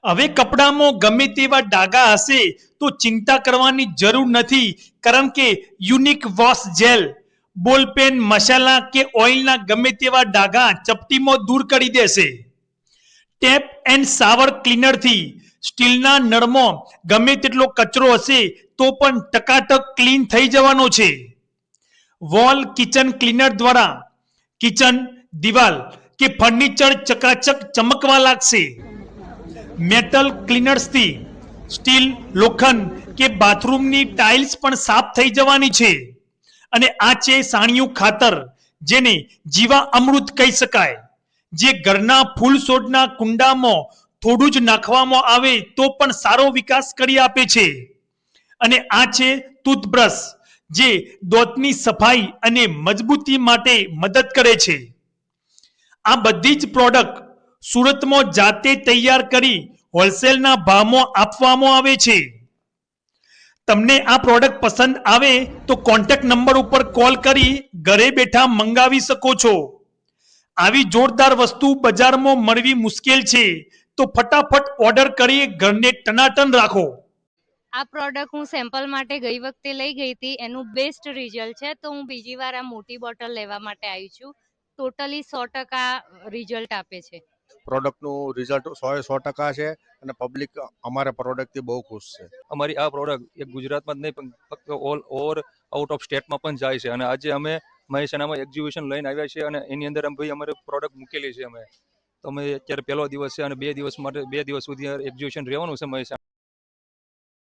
હવે કપડામાં ગમે તેવા ડાઘા હશે તો ચિંતા કરવાની જરૂર નથી, કારણ કે યુનિક વોશ જેલ બોલપેન મસાલા કે ઓઇલના ગમે તેવા ડાઘા ચપટીમાં દૂર કરી દેશે. ટેપ એન્ડ શાવર ક્લીનરથી સ્ટીલના નળમાં ગમે તેટલો કચરો હશે તો પણ ટકાટક ક્લીન થઈ જવાનો છે. વોલ કિચન ક્લીનર દ્વારા કિચન, દિવાલ કે ફર્નિચર ચકાચક ચમકવા લાગશે. મેટલ ક્લીનર્સથી સ્ટીલ, લોખંડ કે બાથરૂમની ટાઇલ્સ પણ સાફ થઈ જવાની છે. અને આ છે સાણિયું ખાતર, જેને જીવા અમૃત કહી શકાય, જે ઘરના ફૂલ છોડના કુંડામાં થોડું જ નાખવામાં આવે તો પણ સારો વિકાસ કરી આપે છે. અને આ છે ટૂથબ્રશ, જે દાંતની સફાઈ અને મજબૂતી માટે મદદ કરે છે. આ બધી જ પ્રોડક્ટ સુરતમાં જાતે તૈયાર કરી હોલસેલના ભાવમાં આપવામાં આવે છે. તમને આ પ્રોડક્ટ પસંદ આવે તો કોન્ટેક્ટ નંબર ઉપર કોલ કરી ઘરે બેઠા મંગાવી શકો છો. આવી જોરદાર વસ્તુ બજારમાં મળવી મુશ્કેલ છે, તો ફટાફટ ઓર્ડર કરી ઘરને ટનાટન રાખો. આ પ્રોડક્ટ હું સેમ્પલ માટે ગઈ વખતે લઈ ગઈ હતી, એનું બેસ્ટ રિઝલ્ટ છે, તો હું બીજી વાર આ મોટી બોટલ લેવા માટે આવી છું. ટોટલી 100% રિઝલ્ટ આપે છે. પ્રોડક્ટનું રિઝલ્ટ 100% છે અને પબ્લિક અમારા પ્રોડક્ટથી બહુ ખુશ છે. અમારી આ પ્રોડક્ટ એક ગુજરાતમાં જ નહીં પણ ફક્ત ઓલ ઓવર આઉટ ઓફ સ્ટેટમાં પણ જાય છે. અને આજે અમે મહેસાણામાં એક્ઝિબિશન લઈને આવ્યા છીએ અને એની અંદર ભાઈ અમારે પ્રોડક્ટ મૂકેલી છે. અમે તો અમે અત્યારે પહેલો દિવસ છે અને 2 દિવસ સુધી એક્ઝિબિશન રહેવાનું છે મહેસાણા.